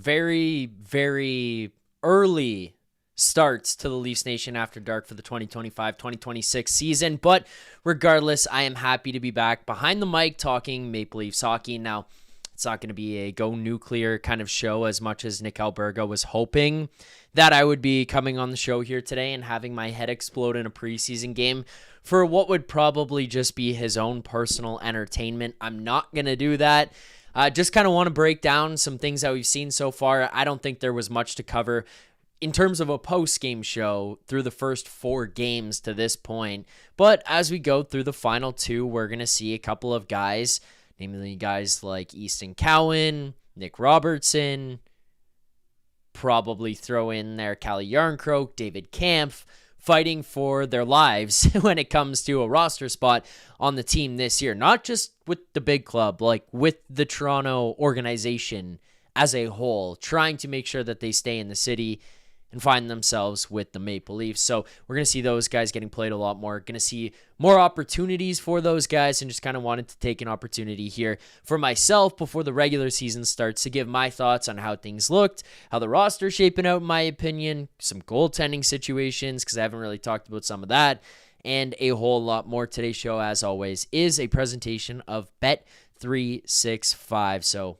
very, very early starts to the Leafs Nation After Dark for the 2025-2026 season. But regardless, I am happy to be back behind the mic talking Maple Leafs hockey. Now, it's not going to be a go nuclear kind of show as much as Nick Alberga was hoping that I would be coming on the show here today and having my head explode in a preseason game for what would probably just be his own personal entertainment. I'm not going to do that. Just kind of want to break down some things that we've seen so far. I don't think there was much to cover in terms of a post-game show through the first 4 games to this point. But as we go through the final 2, we're going to see a couple of guys, namely guys like Easton Cowan, Nick Robertson, probably throw in there Calle Jarnkrok, David Kampf, fighting for their lives when it comes to a roster spot on the team this year. Not just with the big club, like with the Toronto organization as a whole, trying to make sure that they stay in the city and find themselves with the Maple Leafs. So we're going to see those guys getting played a lot more. Going to see more opportunities for those guys, and just kind of wanted to take an opportunity here for myself before the regular season starts to give my thoughts on how things looked, how the roster's shaping out in my opinion, some goaltending situations, because I haven't really talked about some of that, and a whole lot more. Today's show, as always, is a presentation of Bet365. So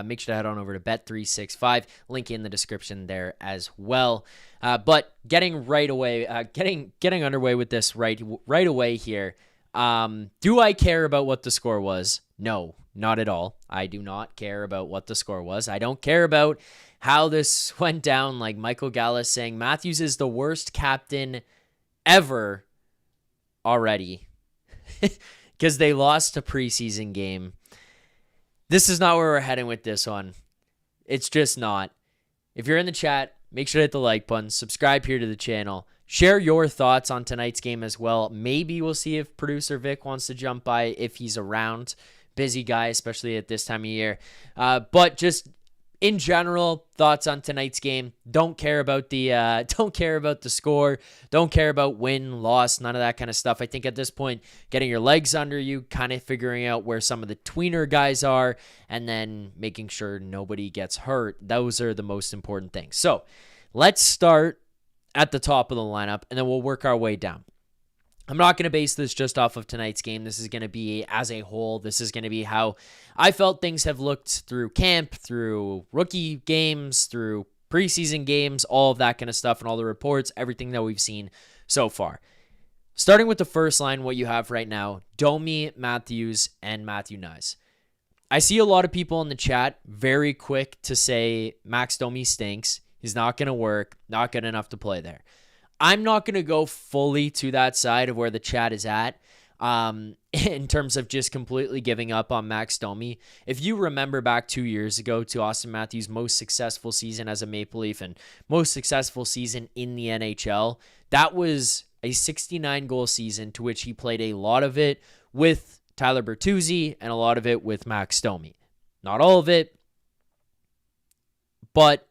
make sure to head on over to Bet365. Link in the description there as well. But getting underway with this right away here. Do I care about what the score was? No, not at all. I do not care about what the score was. I don't care about how this went down. Like Michael Gallis saying Matthews is the worst captain ever already because they lost a preseason game. This is not where we're heading with this one. It's just not. If you're in the chat, make sure to hit the like button, subscribe here to the channel, share your thoughts on tonight's game as well. Maybe we'll see if producer Vic wants to jump by if he's around. Busy guy, especially at this time of year. But just in general, thoughts on tonight's game. Don't care about the score. Don't care about win, loss, none of that kind of stuff. I think at this point, getting your legs under you, kind of figuring out where some of the tweener guys are, and then making sure nobody gets hurt. Those are the most important things. So let's start at the top of the lineup, and then we'll work our way down. I'm not going to base this just off of tonight's game. This is going to be as a whole. This is going to be how I felt things have looked through camp, through rookie games, through preseason games, all of that kind of stuff, and all the reports, everything that we've seen so far. Starting with the first line, what you have right now, Domi, Matthews, and Matthew Knies. I see a lot of people in the chat very quick to say Max Domi stinks. He's not going to work, not good enough to play there. I'm not going to go fully to that side of where the chat is at in terms of just completely giving up on Max Domi. If you remember back 2 years ago to Auston Matthews' most successful season as a Maple Leaf and most successful season in the NHL, that was a 69-goal season to which he played a lot of it with Tyler Bertuzzi and a lot of it with Max Domi. Not all of it, but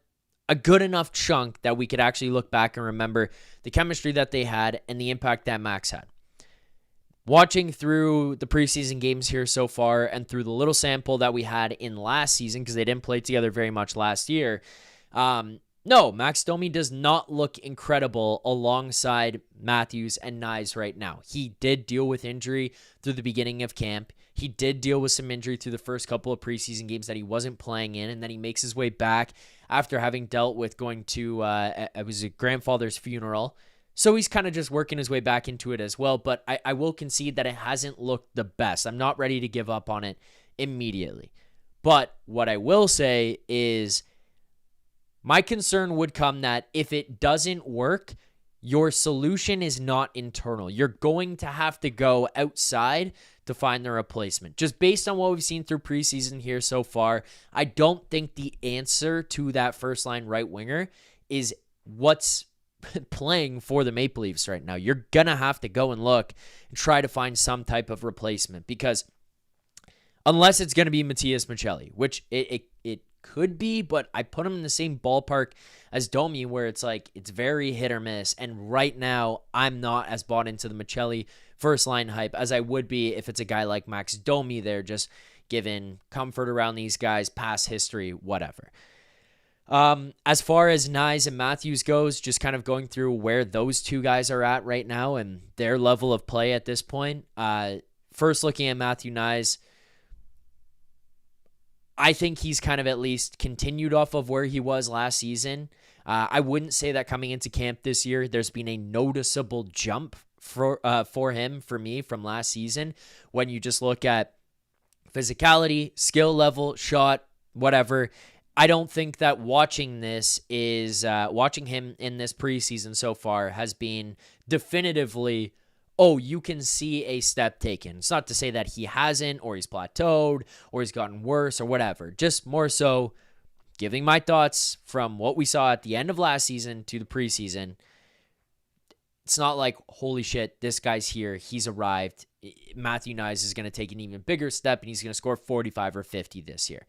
a good enough chunk that we could actually look back and remember the chemistry that they had and the impact that Max had. Watching through the preseason games here so far and through the little sample that we had in last season, because they didn't play together very much last year, no, Max Domi does not look incredible alongside Matthews and Knies right now. He did deal with injury through the beginning of camp. He did deal with some injury through the first couple of preseason games that he wasn't playing in, and then he makes his way back after having dealt with going to it was a grandfather's funeral. So he's kind of just working his way back into it as well, but I will concede that it hasn't looked the best. I'm not ready to give up on it immediately. But what I will say is my concern would come that if it doesn't work, your solution is not internal. You're going to have to go outside to find the replacement. Just based on what we've seen through preseason here so far, I don't think the answer to that first line right winger is what's playing for the Maple Leafs right now. You're going to have to go and look and try to find some type of replacement, because unless it's going to be Matias Maccelli, which it could be, but I put him in the same ballpark as Domi, where it's like it's very hit or miss. And right now, I'm not as bought into the Maccelli first line hype as I would be if it's a guy like Max Domi there, just given comfort around these guys, past history, whatever. As far as Nyes and Matthews goes, just kind of going through where those two guys are at right now and their level of play at this point. First, looking at Matthew Nyes, I think he's kind of at least continued off of where he was last season. I wouldn't say that coming into camp this year, there's been a noticeable jump for him, for me, from last season. When you just look at physicality, skill level, shot, whatever. I don't think that watching him in this preseason so far has been definitively, oh, you can see a step taken. It's not to say that he hasn't, or he's plateaued, or he's gotten worse, or whatever. Just more so giving my thoughts from what we saw at the end of last season to the preseason. It's not like, holy shit, this guy's here. He's arrived. Matthew Nyes is going to take an even bigger step, and he's going to score 45 or 50 this year.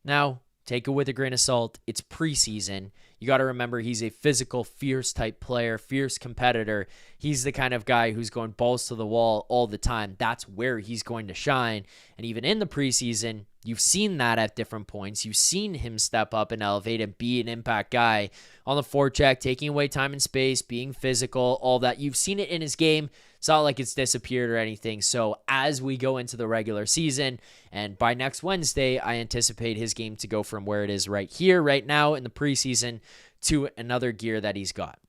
Now, take it with a grain of salt. It's preseason. You got to remember he's a physical, fierce type player, fierce competitor. He's the kind of guy who's going balls to the wall all the time. That's where he's going to shine. And even in the preseason, you've seen that at different points. You've seen him step up and elevate and be an impact guy on the forecheck, taking away time and space, being physical, all that. You've seen it in his game. It's not like it's disappeared or anything. So as we go into the regular season, and by next Wednesday, I anticipate his game to go from where it is right here, right now in the preseason, to another gear that he's got.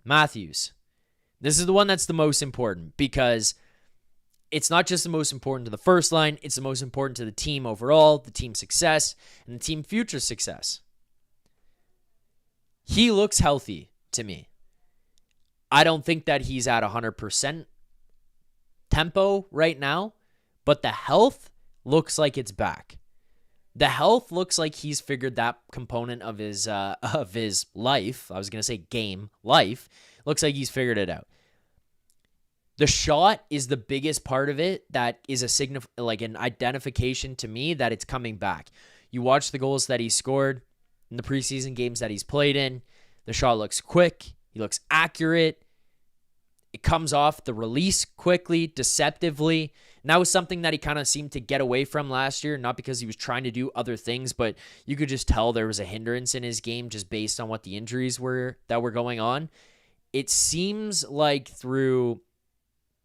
Matthews. This is the one that's the most important, because it's not just the most important to the first line, it's the most important to the team overall, the team success, and the team future success. He looks healthy to me. I don't think that he's at 100% tempo right now, but the health looks like it's back. The health looks like he's figured that component of his life. I was going to say game, life. Looks like he's figured it out. The shot is the biggest part of it that is like an identification to me that it's coming back. You watch the goals that he scored in the preseason games that he's played in. The shot looks quick. He looks accurate. It comes off the release quickly, deceptively. And that was something that he kind of seemed to get away from last year, not because he was trying to do other things, but you could just tell there was a hindrance in his game just based on what the injuries that were going on. It seems like through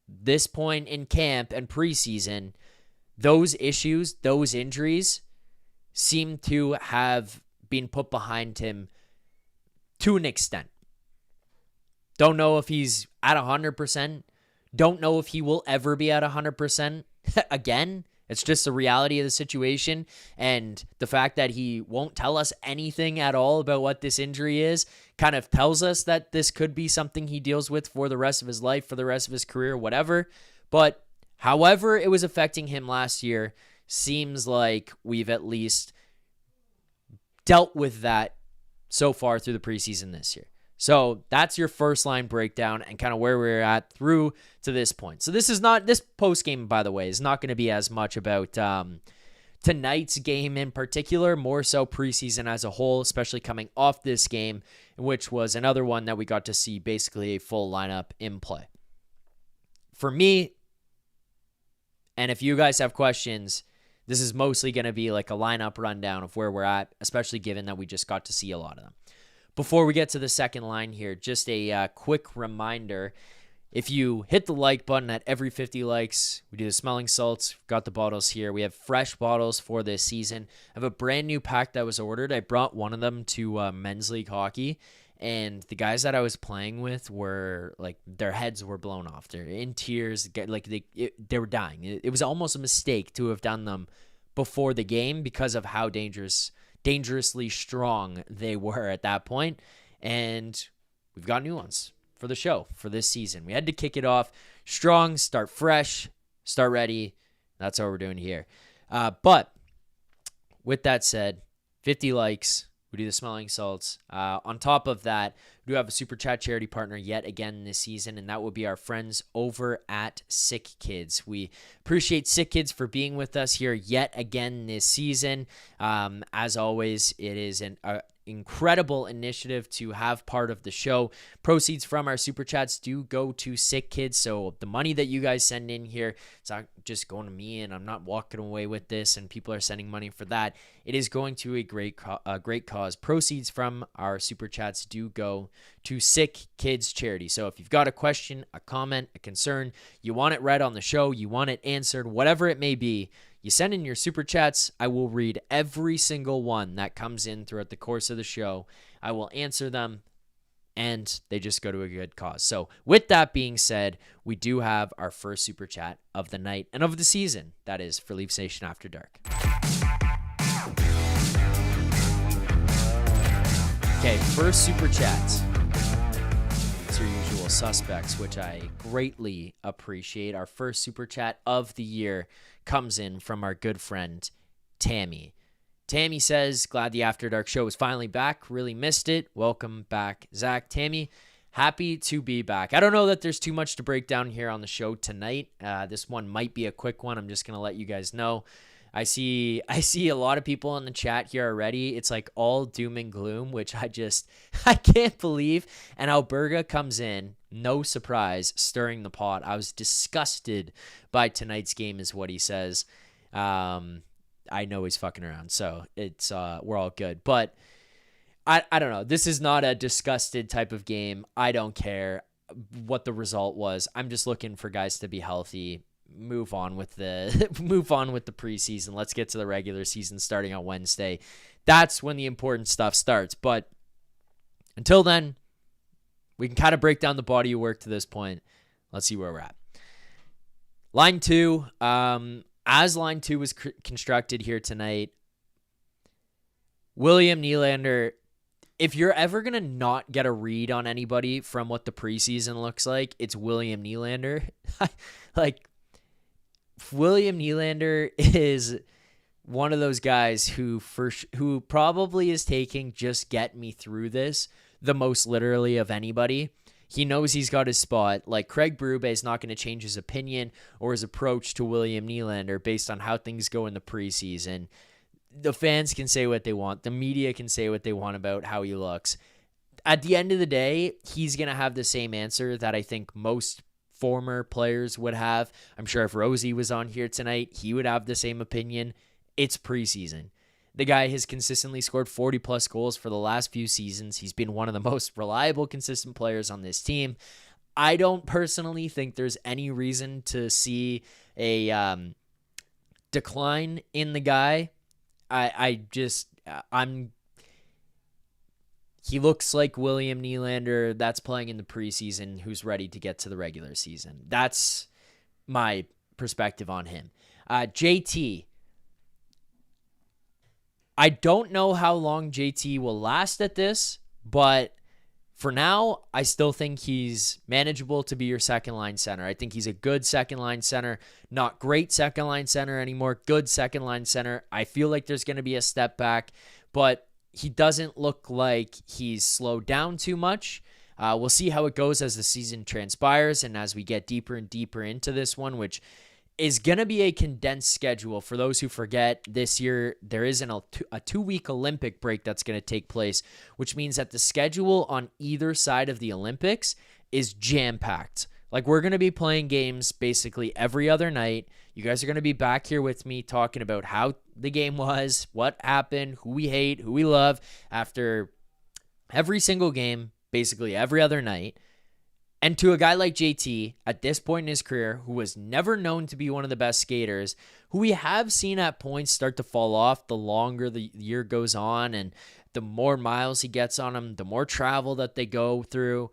this point in camp and preseason, those issues, those injuries seem to have been put behind him to an extent. Don't know if he's at 100%. Don't know if he will ever be at 100% again. It's just the reality of the situation. And the fact that he won't tell us anything at all about what this injury is kind of tells us that this could be something he deals with for the rest of his life, for the rest of his career, whatever. But however it was affecting him last year, seems like we've at least dealt with that so far through the preseason this year. So that's your first line breakdown and kind of where we're at through to this point. So this post game, by the way, is not going to be as much about tonight's game in particular, more so preseason as a whole, especially coming off this game, which was another one that we got to see basically a full lineup in play. For me, and if you guys have questions, this is mostly going to be like a lineup rundown of where we're at, especially given that we just got to see a lot of them. Before we get to the second line here, just a quick reminder. If you hit the like button at every 50 likes, we do the smelling salts. We've got the bottles here. We have fresh bottles for this season. I have a brand new pack that was ordered. I brought one of them to Men's League Hockey, and the guys that I was playing with were like, their heads were blown off. They're in tears. Like they were dying. It was almost a mistake to have done them before the game because of how dangerously strong they were at that point. And we've got new ones for the show for this season. We had to kick it off strong, start fresh, start ready. That's what we're doing here. But with that said, 50 likes, we do the smelling salts. On top of that, We do have a Super Chat charity partner yet again this season, and that would be our friends over at Sick Kids. We appreciate Sick Kids for being with us here yet again this season. As always, it is an incredible initiative to have part of the show. Proceeds from our Super Chats do go to Sick Kids, so the money that you guys send in here, it's not just going to me, and I'm not walking away with this, and people are sending money for that. It is going to a great cause. Proceeds from our Super Chats do go to Sick Kids charity. So if you've got a question, a comment, a concern, you want it read on the show, you want it answered, whatever it may be, you send in your Super Chats. I will read every single one that comes in throughout the course of the show. I will answer them, and they just go to a good cause. So with that being said, we do have our first Super Chat of the night and of the season. That is for Leafs Nation After Dark. Okay, first Super Chat. It's your usual suspects, which I greatly appreciate. Our first Super Chat of the year comes in from our good friend, Tammy. Tammy says, glad the After Dark show is finally back. Really missed it. Welcome back, Zach. Tammy, happy to be back. I don't know that there's too much to break down here on the show tonight. This one might be a quick one. I'm just going to let you guys know. I see a lot of people in the chat here already. It's like all doom and gloom, which I can't believe. And Alberga comes in, no surprise, stirring the pot. I was disgusted by tonight's game is what he says. I know he's fucking around, so it's we're all good. But I don't know. This is not a disgusted type of game. I don't care what the result was. I'm just looking for guys to be healthy. Move on with the preseason. Let's get to the regular season starting on Wednesday. That's when the important stuff starts. But until then, we can kind of break down the body of work to this point. Let's see where we're at. Line 2, as line 2 was constructed here tonight, William Nylander, if you're ever going to not get a read on anybody from what the preseason looks like, it's William Nylander. William Nylander is one of those guys who probably is taking just get me through this the most literally of anybody. He knows he's got his spot. Like, Craig Berube is not going to change his opinion or his approach to William Nylander based on how things go in the preseason. The fans can say what they want. The media can say what they want about how he looks. At the end of the day, he's going to have the same answer that I think most former players would have. I'm sure if Rosie was on here tonight, he would have the same opinion. It's preseason. The guy has consistently scored 40-plus goals for the last few seasons. He's been one of the most reliable, consistent players on this team. I don't personally think there's any reason to see a decline in the guy. He looks like William Nylander that's playing in the preseason who's ready to get to the regular season. That's my perspective on him. JT, I don't know how long JT will last at this, but for now, I still think he's manageable to be your second-line center. I think he's a good second-line center. Not great second-line center anymore. Good second-line center. I feel like there's going to be a step back, but he doesn't look like he's slowed down too much. We'll see how it goes as the season transpires and as we get deeper and deeper into this one, which is going to be a condensed schedule. For those who forget, this year there is a 2-week Olympic break that's going to take place, which means that the schedule on either side of the Olympics is jam-packed. Like, we're going to be playing games basically every other night. You guys are going to be back here with me talking about how the game was, what happened, who we hate, who we love after every single game, basically every other night. And to a guy like JT, at this point in his career, who was never known to be one of the best skaters, who we have seen at points start to fall off the longer the year goes on and the more miles he gets on him, the more travel that they go through,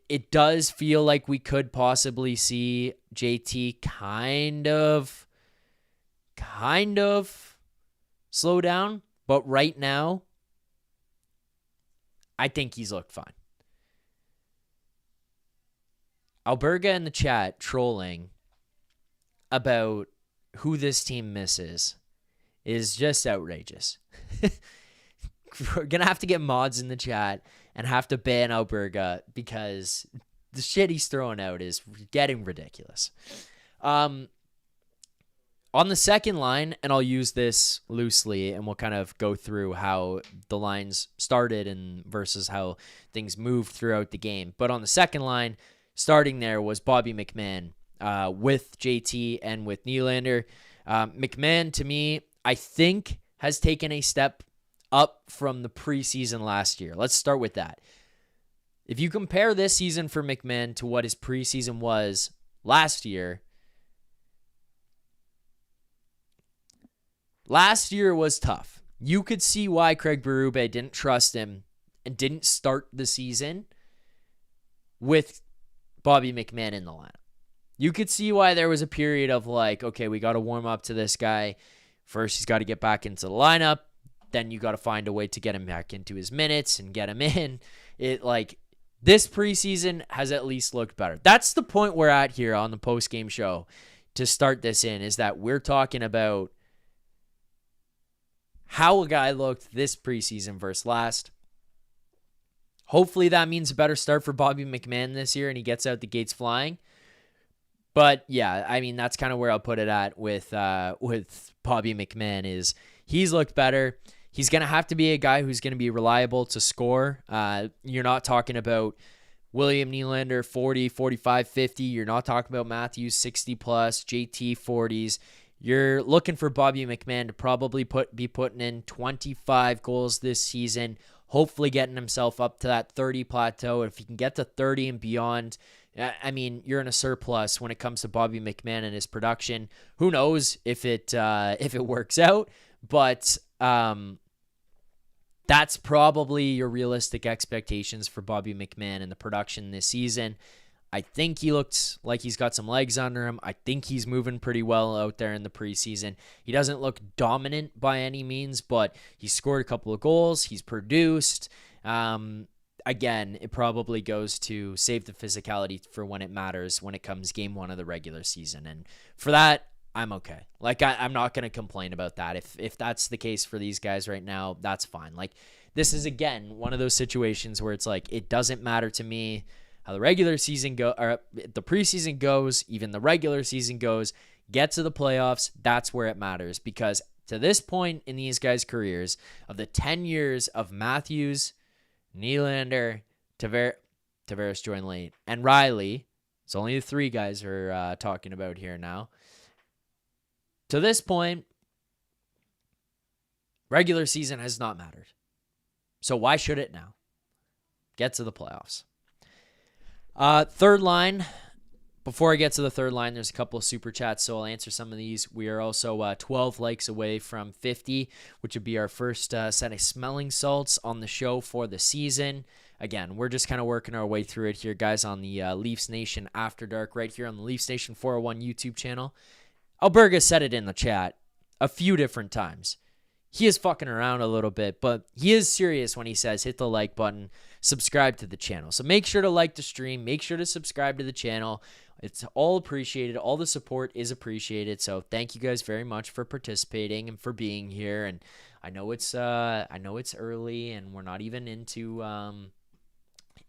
it does feel like we could possibly see JT kind of slow down. But right now, I think he's looked fine. Alberga in the chat trolling about who this team misses is just outrageous. We're going to have to get mods in the chat and have to ban Alberga because the shit he's throwing out is getting ridiculous. On the second line, and I'll use this loosely, and we'll kind of go through how the lines started and versus how things moved throughout the game. But on the second line, starting there was Bobby McMann with JT and with Nylander. McMann, to me, I think has taken a step up from the preseason last year. Let's start with that. If you compare this season for McMann to what his preseason was last year, last year was tough. You could see why Craig Berube didn't trust him and didn't start the season with Bobby McMann in the lineup. You could see why there was a period of like, okay, we got to warm up to this guy. First, he's got to get back into the lineup. Then you got to find a way to get him back into his minutes and get him in. This preseason has at least looked better. That's the point we're at here on the post-game show to start this in, is that we're talking about how a guy looked this preseason versus last. Hopefully that means a better start for Bobby McMann this year and he gets out the gates flying. But yeah, I mean, that's kind of where I'll put it at with Bobby McMann is he's looked better. He's going to have to be a guy who's going to be reliable to score. You're not talking about William Nylander 40, 45, 50. You're not talking about Matthews 60 plus, JT 40s. You're looking for Bobby McMann to probably be putting in 25 goals this season, hopefully getting himself up to that 30 plateau. If he can get to 30 and beyond, I mean, you're in a surplus when it comes to Bobby McMann and his production. Who knows if it works out, but that's probably your realistic expectations for Bobby McMann and the production this season. I think he looks like he's got some legs under him. I think he's moving pretty well out there in the preseason. He doesn't look dominant by any means, but he scored a couple of goals. He's produced. Again, it probably goes to save the physicality for when it matters, when it comes game one of the regular season. And for that, I'm okay. Like, I'm not going to complain about that. If that's the case for these guys right now, that's fine. Like, this is, again, one of those situations where it's like, it doesn't matter to me how the regular season or the preseason goes, even the regular season goes. Get to the playoffs. That's where it matters, because to this point in these guys' careers, of the 10 years of Matthews, Nylander, Tavares joined late, and Riley, it's only the three guys we're talking about here now. To this point, regular season has not mattered. So why should it now? Get to the playoffs. Third line. Before I get to the third line, there's a couple of super chats, so I'll answer some of these. We are also 12 likes away from 50, which would be our first set of smelling salts on the show for the season. Again, we're just kind of working our way through it here, guys, on the Leafs Nation After Dark right here on the Leafs Nation 401 YouTube channel. Alberga said it in the chat a few different times. He is fucking around a little bit, but he is serious when he says hit the like button, subscribe to the channel. So make sure to like the stream, make sure to subscribe to the channel. It's all appreciated. All the support is appreciated. So thank you guys very much for participating and for being here. And I know it's early and we're not even into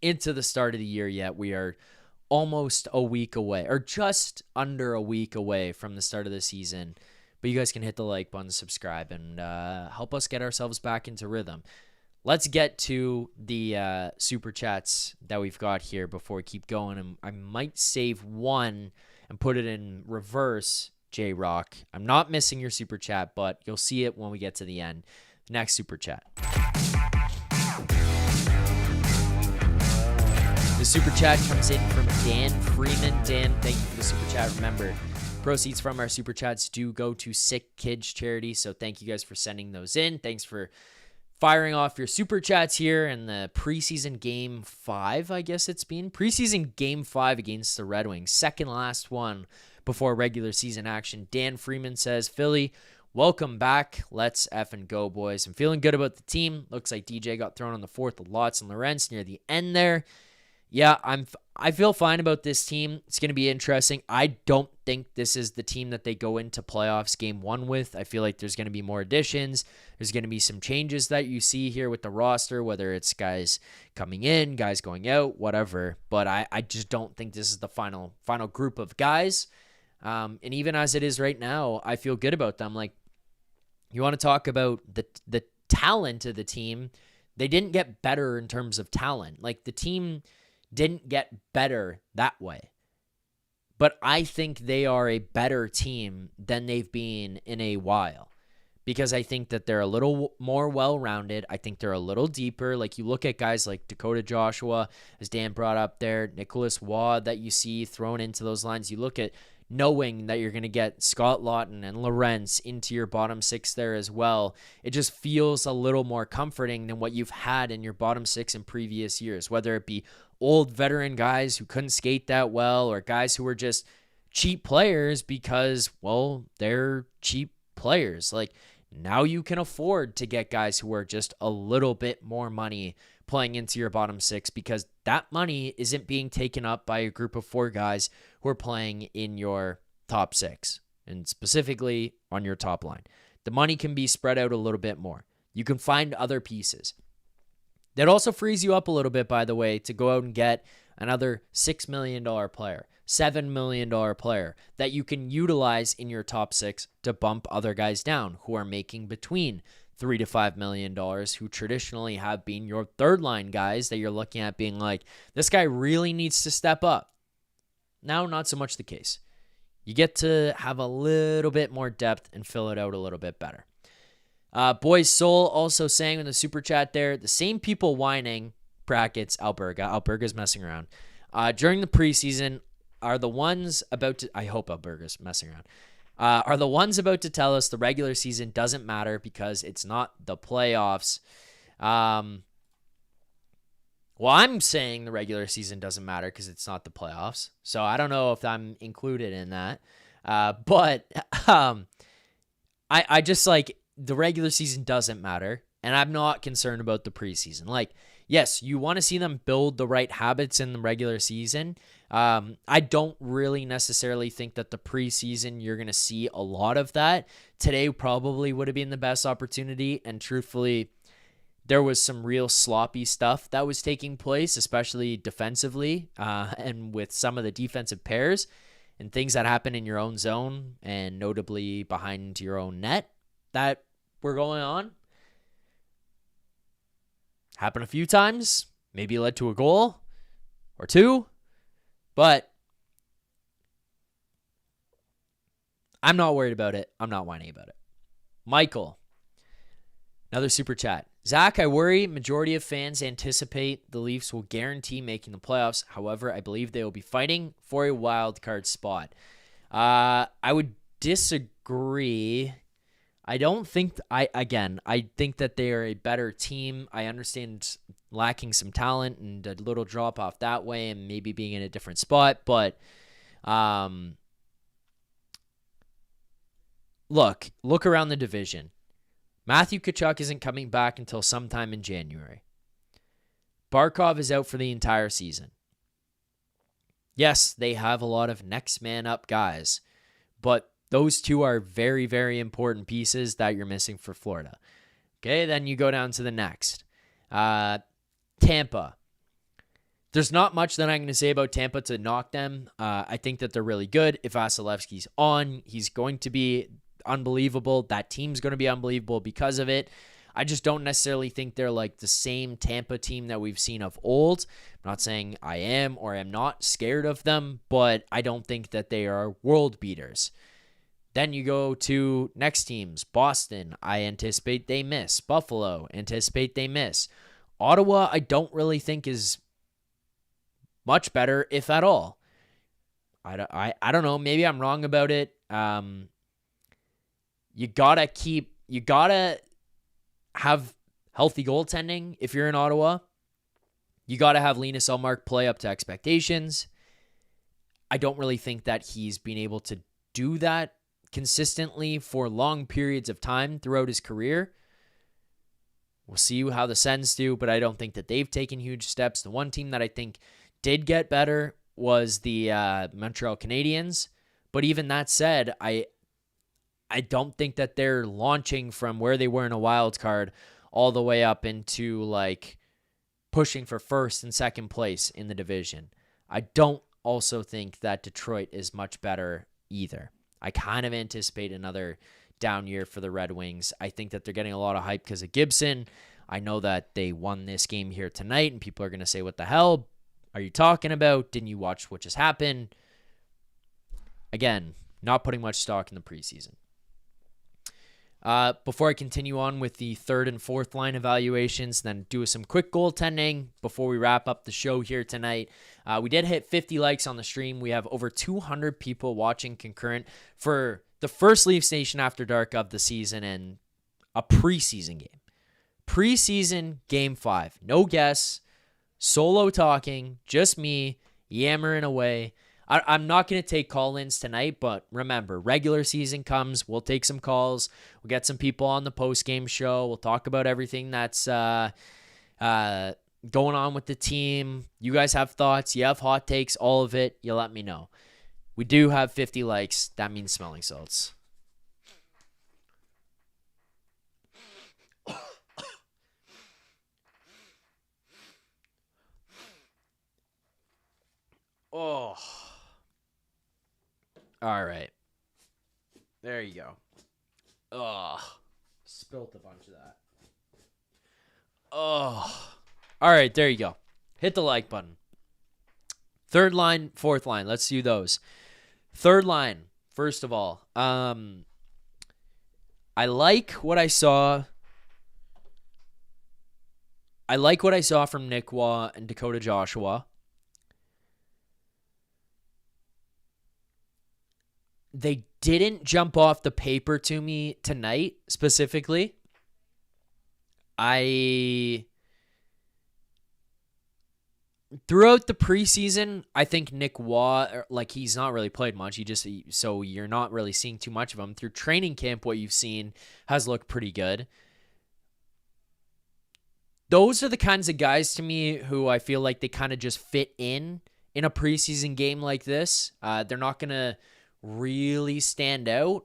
the start of the year yet. We are almost a week away, or just under a week away from the start of the season. But you guys can hit the like button, subscribe, and help us get ourselves back into rhythm. Let's get to the super chats that we've got here before we keep going. And I might save one and put it in reverse, J-Rock. I'm not missing your super chat, but you'll see it when we get to the end. Next super chat. The super chat comes in from Dan Freeman. Dan, thank you for the super chat. Remember, proceeds from our super chats do go to Sick Kids Charity, so thank you guys for sending those in. Thanks for firing off your super chats here in the preseason game 5, I guess it's been. Preseason game 5 against the Red Wings. Second last one before regular season action. Dan Freeman says, Philly, welcome back. Let's effing go, boys. I'm feeling good about the team. Looks like DJ got thrown on the fourth with Lotz and Lorentz near the end there. yeah, I feel fine about this team. It's going to be interesting. I don't think this is the team that they go into playoffs game 1 with. I feel like there's going to be more additions. There's going to be some changes that you see here with the roster, whether it's guys coming in, guys going out, whatever. But I just don't think this is the final group of guys. And even as it is right now, I feel good about them. Like, you want to talk about the talent of the team. They didn't get better in terms of talent. Like, the team didn't get better that way. But I think they are a better team than they've been in a while, because I think that they're a little more well-rounded. I think they're a little deeper. Like, you look at guys like Dakota Joshua, as Dan brought up there, Nicholas Waugh that you see thrown into those lines. You look at knowing that you're going to get Scott Lawton and Lorentz into your bottom 6 there as well. It just feels a little more comforting than what you've had in your bottom 6 in previous years, whether it be old veteran guys who couldn't skate that well, or guys who were just cheap players because, well, they're cheap players. Like, now you can afford to get guys who are just a little bit more money playing into your bottom 6, because that money isn't being taken up by a group of 4 guys who are playing in your top 6, and specifically on your top line. The money can be spread out a little bit more. You can find other pieces. That also frees you up a little bit, by the way, to go out and get another $6 million player, $7 million player that you can utilize in your top 6 to bump other guys down who are making between $3 to $5 million, who traditionally have been your third line guys that you're looking at being like, this guy really needs to step up. Now, not so much the case. You get to have a little bit more depth and fill it out a little bit better. Boys Soul also saying in the super chat there, the same people whining, brackets, Alberga's messing around, during the preseason are the ones about to, I hope Alberga's messing around, are the ones about to tell us the regular season doesn't matter because it's not the playoffs. Well, I'm saying the regular season doesn't matter because it's not the playoffs. So I don't know if I'm included in that. But I just like, the regular season doesn't matter, and I'm not concerned about the preseason. Like, yes, you want to see them build the right habits in the regular season. I don't really necessarily think that the preseason you're going to see a lot of that. Today probably would have been the best opportunity, and truthfully, there was some real sloppy stuff that was taking place, especially defensively, and with some of the defensive pairs and things that happen in your own zone, and notably behind your own net that were going on. Happened a few times, maybe led to a goal or 2, but I'm not worried about it. I'm not whining about it. Michael, another super chat. Zach, I worry majority of fans anticipate the Leafs will guarantee making the playoffs. However, I believe they will be fighting for a wild card spot. I would disagree. I don't think, I think that they are a better team. I understand lacking some talent and a little drop off that way and maybe being in a different spot, but look around the division. Matthew Tkachuk isn't coming back until sometime in January. Barkov is out for the entire season. Yes, they have a lot of next man up guys, but those 2 are very, very important pieces that you're missing for Florida. Okay, then you go down to the next. Tampa. There's not much that I'm going to say about Tampa to knock them. I think that they're really good. If Vasilevsky's on, he's going to be unbelievable. That team's going to be unbelievable because of it. I just don't necessarily think they're like the same Tampa team that we've seen of old. I'm not saying I am or am not scared of them, but I don't think that they are world beaters. Then you go to next teams. Boston, I anticipate they miss. Buffalo, anticipate they miss. Ottawa, I don't really think is much better, if at all. I don't know. Maybe I'm wrong about it. You gotta have healthy goaltending if you're in Ottawa. You gotta have Linus Ullmark play up to expectations. I don't really think that he's been able to do that consistently for long periods of time throughout his career. We'll see how the Sens do, but I don't think that they've taken huge steps. The one team that I think did get better was the Montreal Canadiens. But even that said, I don't think that they're launching from where they were in a wild card all the way up into like pushing for first and second place in the division. I don't also think that Detroit is much better either. I kind of anticipate another down year for the Red Wings. I think that they're getting a lot of hype because of Gibson. I know that they won this game here tonight, and people are going to say, what the hell are you talking about? Didn't you watch what just happened? Again, not putting much stock in the preseason. Before I continue on with the third and fourth line evaluations, then do some quick goaltending before we wrap up the show here tonight. We did hit 50 likes on the stream. We have over 200 people watching concurrent for the first Leafs Nation After Dark of the season and a preseason game. Preseason game 5. No guests, solo talking, just me yammering away. I'm not going to take call-ins tonight, but remember, regular season comes. We'll take some calls. We'll get some people on the post-game show. We'll talk about everything that's going on with the team. You guys have thoughts. You have hot takes, all of it. You let me know. We do have 50 likes. That means smelling salts. Oh. All right. There you go. Oh. Spilt a bunch of that. Oh. All right, there you go. Hit the like button. Third line, fourth line. Let's do those. Third line, first of all. I like what I saw. I like what I saw from Nick Waugh and Dakota Joshua. They didn't jump off the paper to me tonight, specifically. Throughout the preseason, I think Nick Waugh, like, he's not really played much. So you're not really seeing too much of him. Through training camp, what you've seen has looked pretty good. Those are the kinds of guys to me who I feel like they kind of just fit in a preseason game like this. They're not going to really stand out.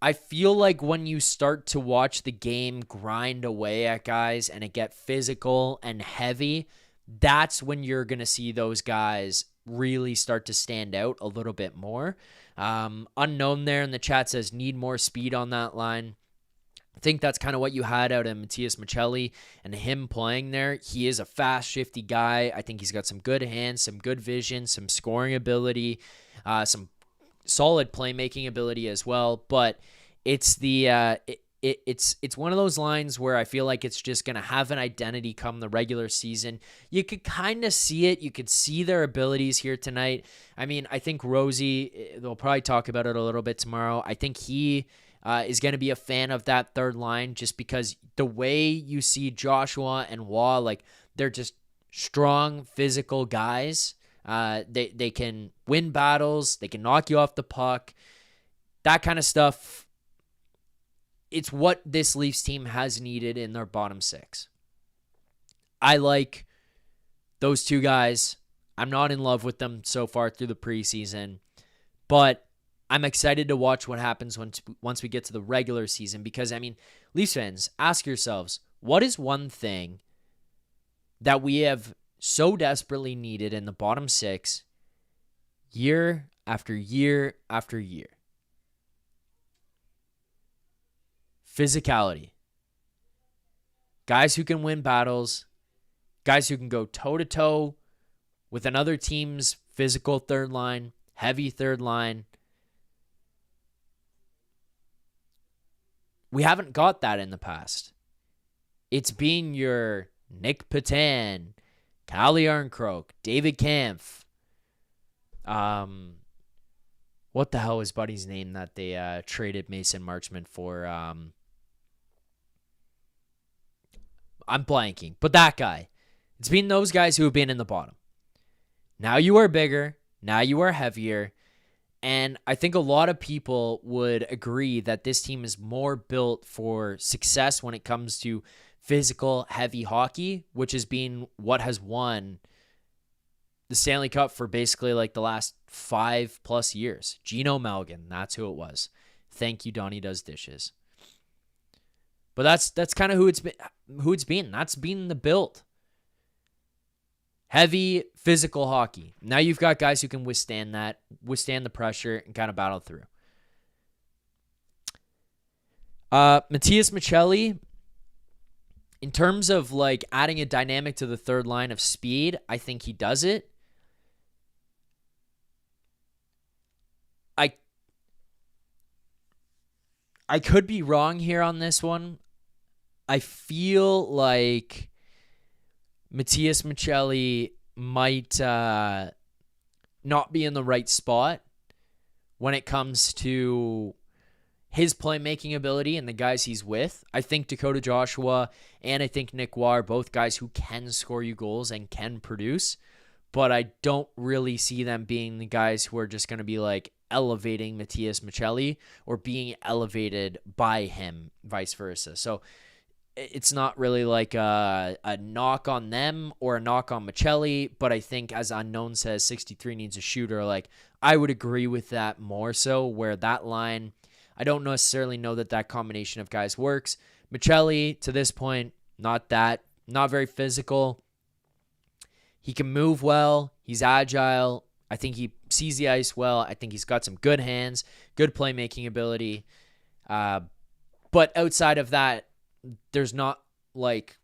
I feel like when you start to watch the game grind away at guys and it get physical and heavy, that's when you're going to see those guys really start to stand out a little bit more. Unknown there in the chat says need more speed on that line. I think that's kind of what you had out of Matias Maccelli and him playing there. He is a fast, shifty guy. I think he's got some good hands, some good vision, some scoring ability, some solid playmaking ability as well. But it's it's one of those lines where I feel like it's just going to have an identity come the regular season. You could kind of see it. You could see their abilities here tonight. I mean, I think Rosie, they'll probably talk about it a little bit tomorrow. I think he is going to be a fan of that third line just because the way you see Joshua and Waugh, like, they're just strong, physical guys. They can win battles. They can knock you off the puck. That kind of stuff. It's what this Leafs team has needed in their bottom six. I like those two guys. I'm not in love with them so far through the preseason, but I'm excited to watch what happens once we get to the regular season because, I mean, Leafs fans, ask yourselves, what is one thing that we have so desperately needed in the bottom six year after year after year? Physicality. Guys who can win battles. Guys who can go toe-to-toe with another team's physical third line, heavy third line. We haven't got that in the past. It's been your Nick Petan, Calle Arncroke, David Kampf. What the hell is Buddy's name that they traded Mason Marchment for? I'm blanking. But that guy. It's been those guys who have been in the bottom. Now you are bigger. Now you are heavier. And I think a lot of people would agree that this team is more built for success when it comes to physical, heavy hockey, which has been what has won the Stanley Cup for basically like the last 5+ years. Geno Malgin, that's who it was. Thank you, Donnie Does Dishes. But that's kind of who it's been. That's been the build. Heavy physical hockey. Now you've got guys who can withstand the pressure, and kind of battle through. Matias Maccelli, in terms of like adding a dynamic to the third line of speed, I think he does it. I could be wrong here on this one. I feel like Matias Maccelli might not be in the right spot when it comes to his playmaking ability and the guys he's with. I think Dakota Joshua and I think Nick Waugh are both guys who can score you goals and can produce, but I don't really see them being the guys who are just going to be like elevating Matias Maccelli or being elevated by him, vice versa. So it's not really like a knock on them or a knock on Maccelli, but I think, as Unknown says, 63 needs a shooter. Like, I would agree with that more so, where that line, I don't necessarily know that combination of guys works. Maccelli, to this point, not very physical. He can move well. He's agile. I think he sees the ice well. I think he's got some good hands, good playmaking ability. But outside of that, there's not like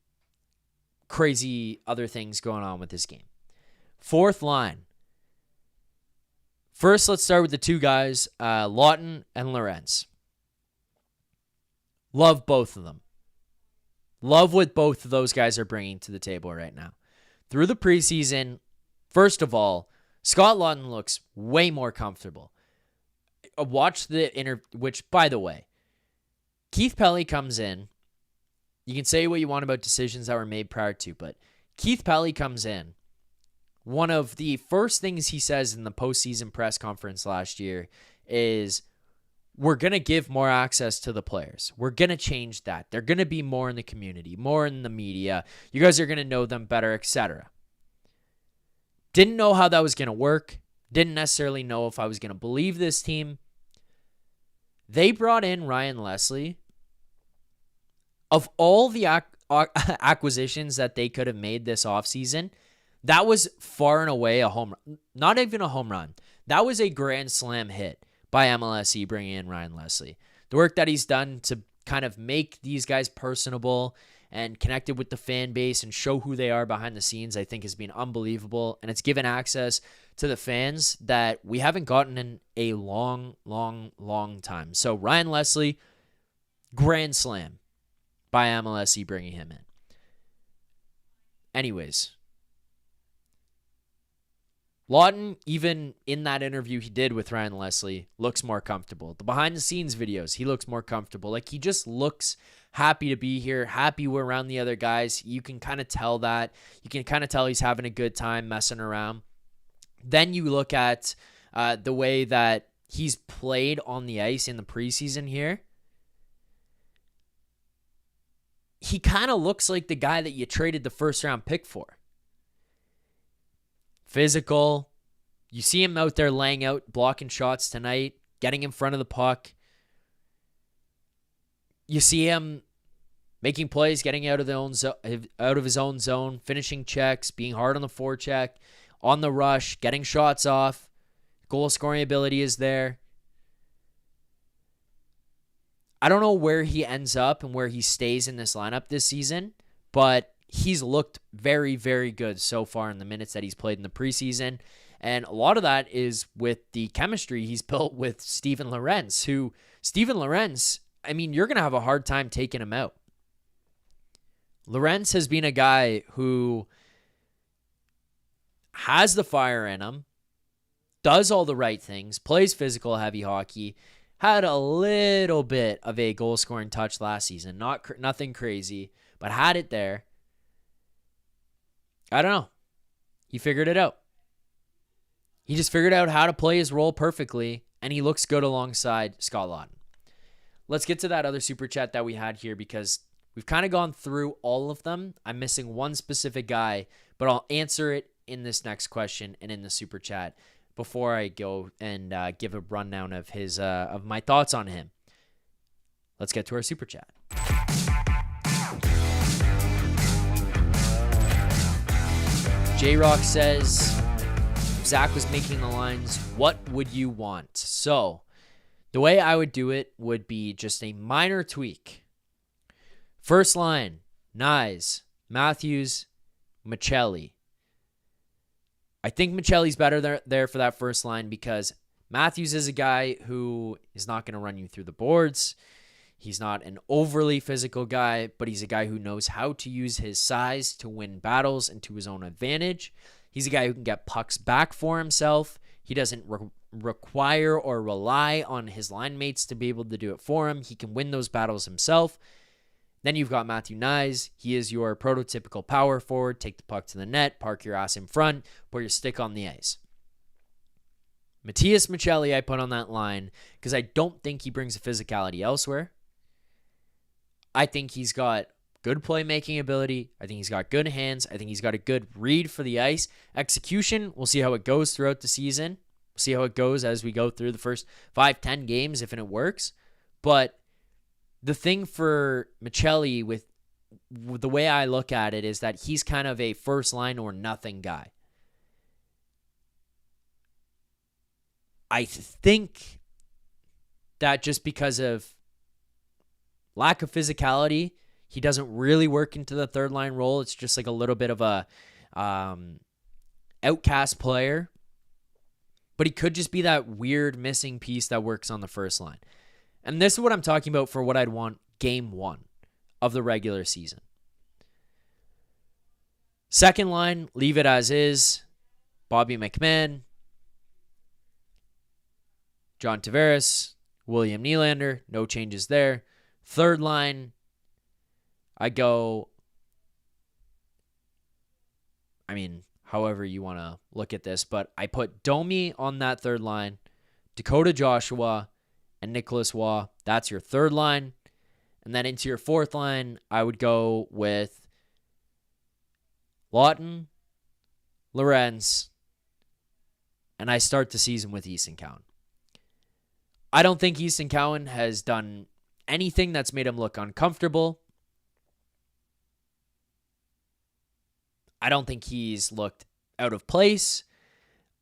crazy other things going on with this game. Fourth line. First, let's start with the two guys, Lawton and Lorenz. Love both of them. Love what both of those guys are bringing to the table right now. Through the preseason, first of all, Scott Lawton looks way more comfortable. Watch the interview, which, by the way, Keith Pelly comes in. You can say what you want about decisions that were made prior to, but Keith Pelly comes in. One of the first things he says in the postseason press conference last year is, we're going to give more access to the players. We're going to change that. They're going to be more in the community, more in the media. You guys are going to know them better, etc. Didn't know how that was going to work. Didn't necessarily know if I was going to believe this team. They brought in Ryan Leslie. Of all the acquisitions that they could have made this offseason, that was far and away a home run. Not even a home run. That was a grand slam hit by MLSE bringing in Ryan Leslie. The work that he's done to kind of make these guys personable and connected with the fan base and show who they are behind the scenes, I think has been unbelievable. And it's given access to the fans that we haven't gotten in a long, long, long time. So Ryan Leslie, grand slam by MLSE bringing him in. Anyways, Lawton, even in that interview he did with Ryan Leslie, looks more comfortable. The behind-the-scenes videos, he looks more comfortable. Like, he just looks happy to be here, happy we're around the other guys. You can kind of tell that. You can kind of tell he's having a good time messing around. Then you look at the way that he's played on the ice in the preseason here. He kind of looks like the guy that you traded the first-round pick for. Physical. You see him out there laying out, blocking shots tonight, getting in front of the puck. You see him making plays, getting out of his own zone, finishing checks, being hard on the forecheck, on the rush, getting shots off. Goal scoring ability is there. I don't know where he ends up and where he stays in this lineup this season, but he's looked very, very good so far in the minutes that he's played in the preseason. And a lot of that is with the chemistry he's built with Steven Lorenz, who, I mean, you're going to have a hard time taking him out. Lorenz has been a guy who has the fire in him, does all the right things, plays physical, heavy hockey, had a little bit of a goal-scoring touch last season. Nothing crazy, but had it there. I don't know. He figured it out. He just figured out how to play his role perfectly, and he looks good alongside Scott Lawton. Let's get to that other super chat that we had here, because we've kind of gone through all of them. I'm missing one specific guy, but I'll answer it in this next question and in the super chat before I go and give a rundown of his of my thoughts on him. Let's get to our super chat. J-Rock says, if Zach was making the lines, what would you want? So the way I would do it would be just a minor tweak. First line, Nyes, Matthews, Michelli. I think Michelli's better there for that first line because Matthews is a guy who is not going to run you through the boards. He's not an overly physical guy, but he's a guy who knows how to use his size to win battles and to his own advantage. He's a guy who can get pucks back for himself. He doesn't require or rely on his line mates to be able to do it for him. He can win those battles himself. Then you've got Matthew Nyes. He is your prototypical power forward. Take the puck to the net, park your ass in front, put your stick on the ice. Matias Michelli I put on that line because I don't think he brings a physicality elsewhere. I think he's got good playmaking ability. I think he's got good hands. I think he's got a good read for the ice. Execution, we'll see how it goes throughout the season. We'll see how it goes as we go through the first 5-10 games if it works. But the thing for Michelli with the way I look at it is that he's kind of a first line or nothing guy. I think that just because of lack of physicality, he doesn't really work into the third line role. It's just like a little bit of a outcast player. But he could just be that weird missing piece that works on the first line. And this is what I'm talking about for what I'd want game 1 of the regular season. Second line, leave it as is. Bobby McMann, John Tavares, William Nylander, no changes there. Third line, I go, however you want to look at this, but I put Domi on that third line, Dakota Joshua, and Nicholas Waugh. That's your third line. And then into your fourth line, I would go with Lawton, Lorenz, and I start the season with Easton Cowan. I don't think Easton Cowan has done anything that's made him look uncomfortable. I don't think he's looked out of place.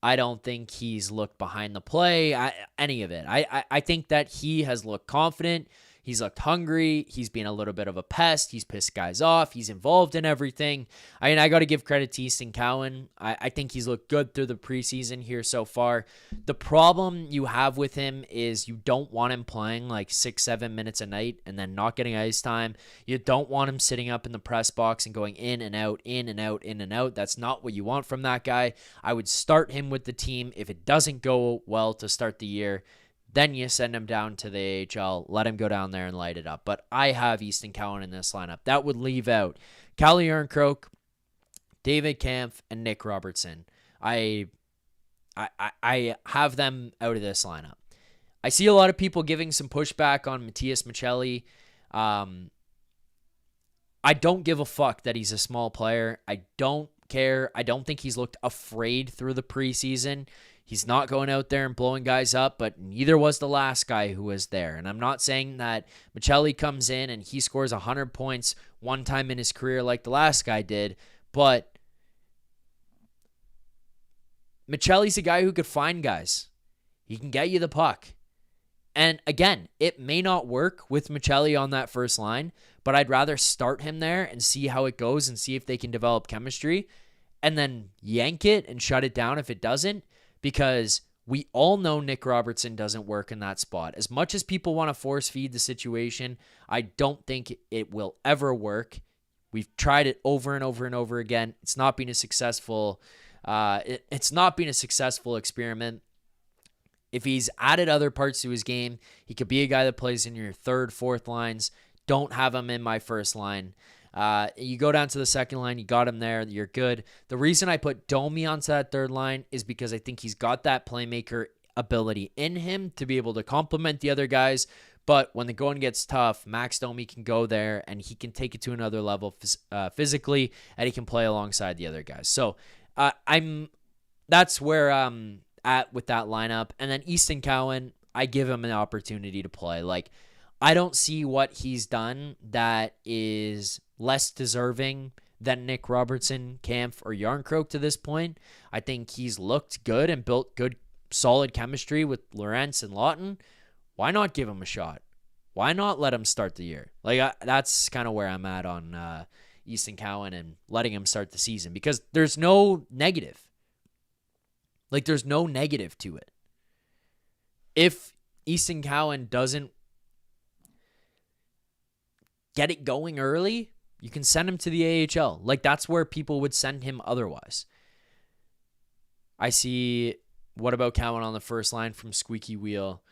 I don't think he's looked behind the play, any of it. I think that he has looked confident. He's looked hungry. He's been a little bit of a pest. He's pissed guys off. He's involved in everything. I got to give credit to Easton Cowan. I think he's looked good through the preseason here so far. The problem you have with him is you don't want him playing like 6-7 minutes a night and then not getting ice time. You don't want him sitting up in the press box and going in and out, in and out, in and out. That's not what you want from that guy. I would start him with the team. If it doesn't go well to start the year, then you send him down to the AHL, let him go down there and light it up. But I have Easton Cowan in this lineup. That would leave out Calle Ehrenkrok, David Kampf, and Nick Robertson. I have them out of this lineup. I see a lot of people giving some pushback on Matias Michelli. I don't give a fuck that he's a small player. I don't care. I don't think he's looked afraid through the preseason. He's not going out there and blowing guys up, but neither was the last guy who was there. And I'm not saying that Michelli comes in and he scores 100 points one time in his career like the last guy did, but Michelli's a guy who could find guys. He can get you the puck. And again, it may not work with Michelli on that first line, but I'd rather start him there and see how it goes and see if they can develop chemistry and then yank it and shut it down if it doesn't. Because we all know Nick Robertson doesn't work in that spot. As much as people want to force feed the situation, I don't think it will ever work. We've tried it over and over and over again. It's not been a successful. It's not been a successful experiment. If he's added other parts to his game, he could be a guy that plays in your third, fourth lines. Don't have him in my first line. You go down to the second line, you got him there, you're good. The reason I put Domi onto that third line is because I think he's got that playmaker ability in him to be able to complement the other guys. But when the going gets tough, Max Domi can go there and he can take it to another level physically, and he can play alongside the other guys. So That's where I'm at with that lineup. And then Easton Cowan, I give him an opportunity to play. Like, I don't see what he's done that is less deserving than Nick Robertson, Kampf, or Yarncroke to this point. I think he's looked good and built good, solid chemistry with Lorentz and Lawton. Why not give him a shot? Why not let him start the year? Like, that's kind of where I'm at on Easton Cowan and letting him start the season, because there's no negative. Like, there's no negative to it. If Easton Cowan doesn't get it going early, you can send him to the AHL. Like, that's where people would send him otherwise. I see, what about Cowan on the first line from Squeaky Wheel?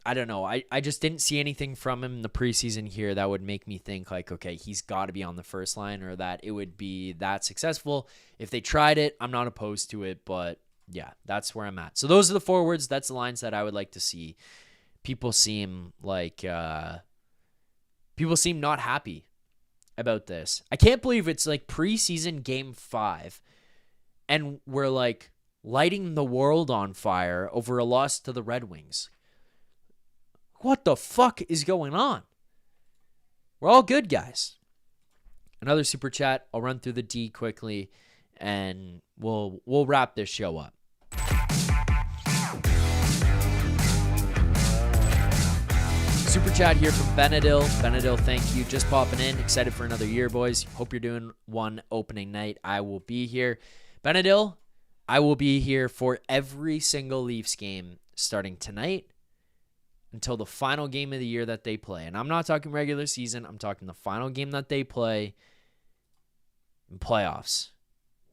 I don't know. I just didn't see anything from him in the preseason here that would make me think like, okay, he's got to be on the first line, or that it would be that successful. If they tried it, I'm not opposed to it, but yeah, that's where I'm at. So those are the forwards. That's the lines that I would like to see. People seem like, people seem not happy about this. I can't believe it's like preseason game 5 and we're like lighting the world on fire over a loss to the Red Wings. What the fuck is going on? We're all good, guys. Another super chat. I'll run through the D quickly, and we'll wrap this show up. Super chat here from Benadil. Benadil, thank you. Just popping in. Excited for another year, boys. Hope you're doing one opening night. I will be here. Benadil, I will be here for every single Leafs game starting tonight until the final game of the year that they play. And I'm not talking regular season. I'm talking the final game that they play in playoffs.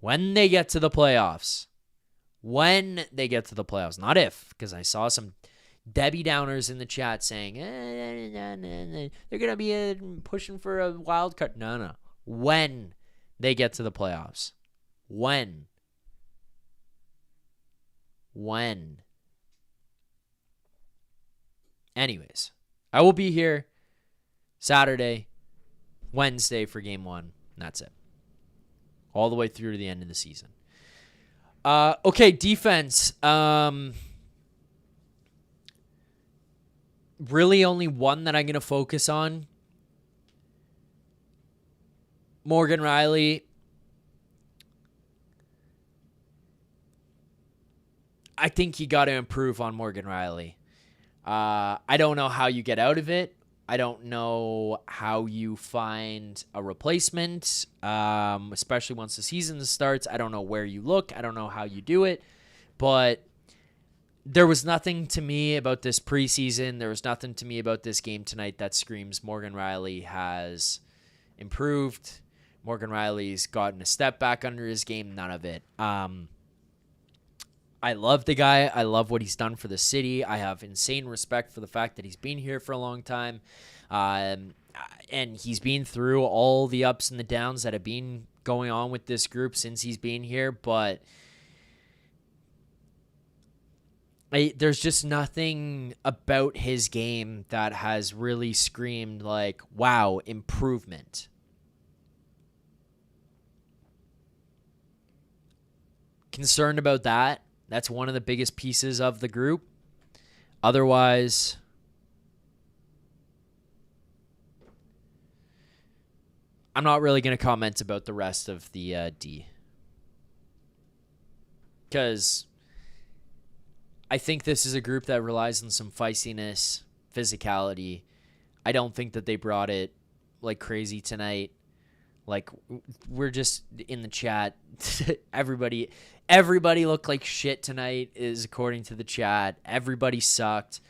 When they get to the playoffs. When they get to the playoffs. Not if, because I saw some Debbie Downers in the chat saying, they're going to be pushing for a wild card. No. When they get to the playoffs. When. Anyways, I will be here Saturday, Wednesday for game 1. And that's it. All the way through to the end of the season. Okay, defense. Really only one that I'm going to focus on. Morgan Rielly. I think you got to improve on Morgan Rielly. I don't know how you get out of it. I don't know how you find a replacement, especially once the season starts. I don't know where you look. I don't know how you do it. But there was nothing to me about this preseason. There was nothing to me about this game tonight that screams Morgan Rielly has improved. Morgan Rielly's gotten a step back under his game. None of it. I love the guy. I love what he's done for the city. I have insane respect for the fact that he's been here for a long time. And he's been through all the ups and the downs that have been going on with this group since he's been here. But there's just nothing about his game that has really screamed like, wow, improvement. Concerned about that. That's one of the biggest pieces of the group. Otherwise, I'm not really going to comment about the rest of the D. Because I think this is a group that relies on some feistiness, physicality. I don't think that they brought it like crazy tonight. Like, we're just in the chat. Everybody looked like shit tonight, is according to the chat. Everybody sucked.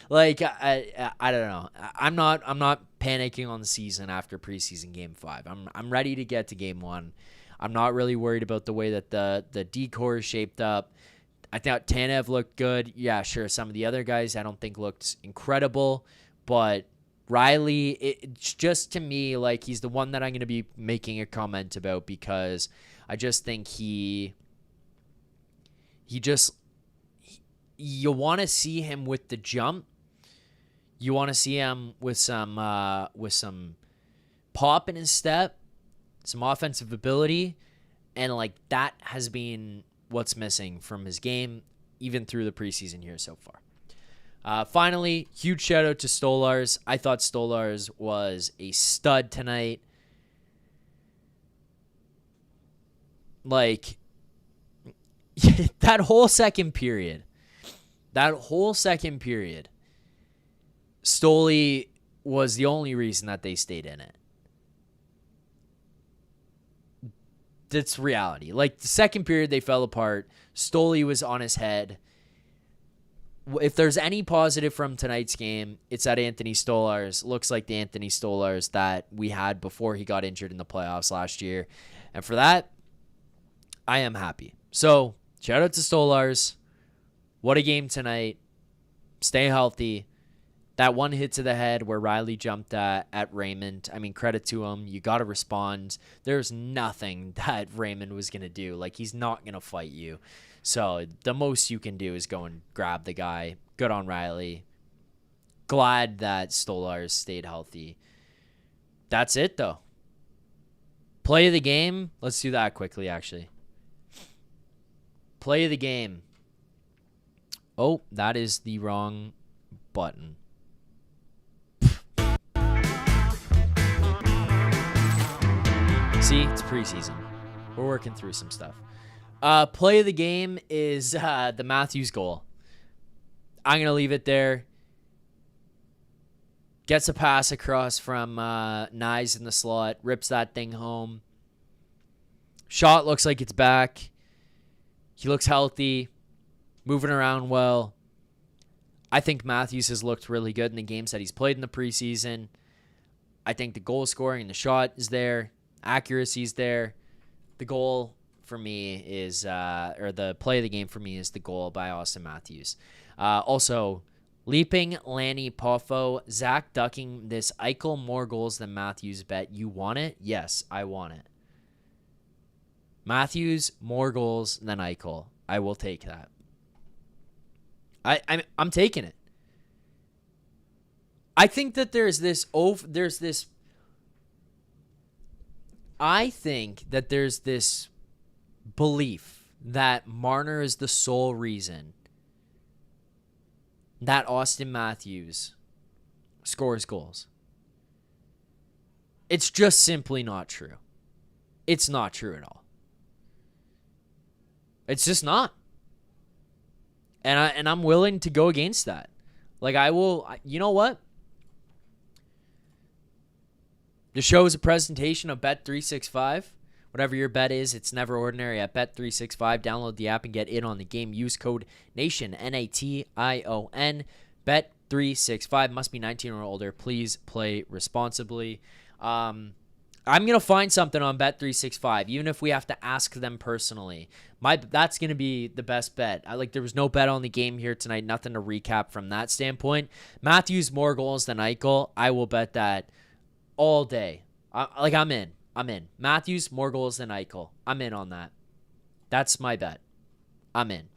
Like, I don't know. I'm not panicking on the season after preseason game 5. I'm ready to get to game 1. I'm not really worried about the way that the D-core is shaped up. I thought Tanev looked good. Yeah, sure. Some of the other guys I don't think looked incredible, but Rielly, it's just to me like he's the one that I'm going to be making a comment about, because I just think you want to see him with the jump. You want to see him with some pop in his step, some offensive ability, and like that has been what's missing from his game, even through the preseason here so far. Finally, huge shout out to Stolarz. I thought Stolarz was a stud tonight. Like, that whole second period, Stoli was the only reason that they stayed in it. That's reality. Like, the second period, they fell apart. Stoli was on his head. If there's any positive from tonight's game, it's that Anthony Stolarz looks like the Anthony Stolarz that we had before he got injured in the playoffs last year. And for that, I am happy. So, shout out to Stolarz. What a game tonight. Stay healthy. That one hit to the head where Riley jumped at Raymond. I mean, credit to him. You got to respond. There's nothing that Raymond was going to do. Like, he's not going to fight you. So, the most you can do is go and grab the guy. Good on Riley. Glad that Stolarz stayed healthy. That's it, though. Play of the game. Let's do that quickly, actually. Play of the game. Oh, that is the wrong button. See, it's preseason. We're working through some stuff. Play of the game is the Matthews goal. I'm going to leave it there. Gets a pass across from Nyes in the slot. Rips that thing home. Shot looks like it's back. He looks healthy. Moving around well. I think Matthews has looked really good in the games that he's played in the preseason. I think the goal scoring and the shot is there. Accuracy's there. The goal for me is, or the play of the game for me is the goal by Austin Matthews. Also, Leaping Lanny Poffo, Zach ducking this Eichel more goals than Matthews bet. You want it? Yes, I want it. Matthews more goals than Eichel. I will take that. I'm taking it. I think that I think that there's this belief that Marner is the sole reason that Austin Matthews scores goals. It's just simply not true. It's not true at all. It's just not. And I'm willing to go against that. Like, I will, you know what? The show is a presentation of Bet365. Whatever your bet is, it's never ordinary at Bet365. Download the app and get in on the game. Use code NATION, NATION. Bet365. Must be 19 or older. Please play responsibly. I'm going to find something on Bet365, even if we have to ask them personally. That's going to be the best bet. There was no bet on the game here tonight. Nothing to recap from that standpoint. Matthews more goals than Eichel. I will bet that all day. I'm in. Matthews more goals than Eichel. I'm in on that. That's my bet. I'm in.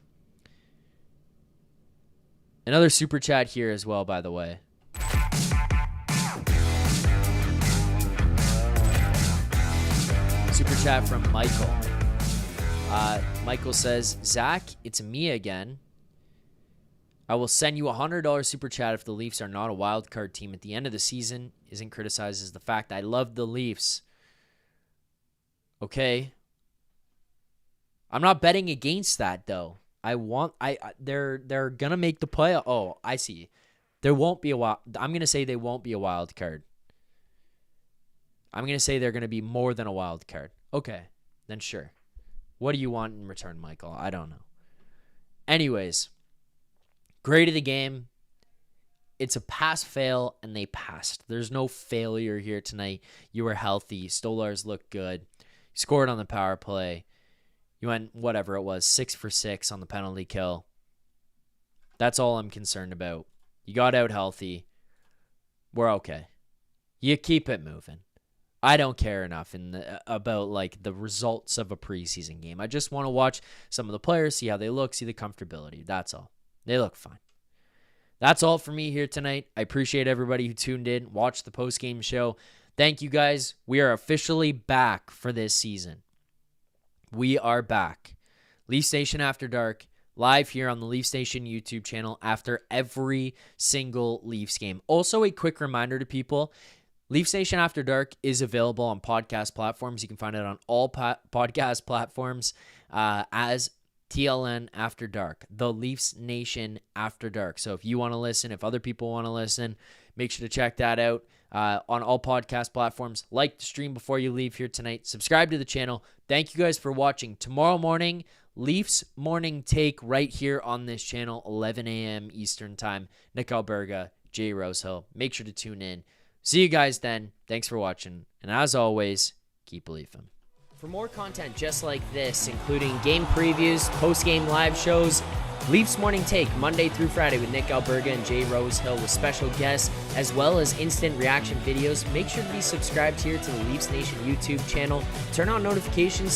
Another super chat here as well, by the way. Super chat from Michael. Michael says, Zach, it's me again. I will send you a $100 super chat if the Leafs are not a wild card team at the end of the season. Isn't criticized as the fact I love the Leafs. Okay. I'm not betting against that though. They're gonna make the play. Oh, I see. There won't be I'm gonna say they won't be a wild card. I'm gonna say they're gonna be more than a wild card. Okay, then sure. What do you want in return, Michael? I don't know. Anyways, grade of the game. It's a pass-fail, and they passed. There's no failure here tonight. You were healthy. Stolarz looked good. You scored on the power play. You went, whatever it was, 6 for 6 on the penalty kill. That's all I'm concerned about. You got out healthy. We're okay. You keep it moving. I don't care enough about the results of a preseason game. I just want to watch some of the players, see how they look, see the comfortability. That's all. They look fine. That's all for me here tonight. I appreciate everybody who tuned in, watched the post-game show. Thank you guys. We are officially back for this season. We are back. Leaf Station After Dark, live here on the Leaf Station YouTube channel after every single Leafs game. Also, a quick reminder to people, Leaf Station After Dark is available on podcast platforms. You can find it on all podcast platforms as TLN After Dark, the Leafs Nation After Dark. So if you want to listen, if other people want to listen, make sure to check that out on all podcast platforms. Like the stream before you leave here tonight. Subscribe to the channel. Thank you guys for watching. Tomorrow morning, Leafs Morning Take right here on this channel, 11 a.m. Eastern Time. Nick Alberga, Jay Rosehill. Make sure to tune in. See you guys then. Thanks for watching. And as always, keep believing. For more content just like this, including game previews, post-game live shows, Leafs Morning Take Monday through Friday with Nick Alberga and Jay Rosehill with special guests, as well as instant reaction videos, make sure to be subscribed here to the Leafs Nation YouTube channel. Turn on notifications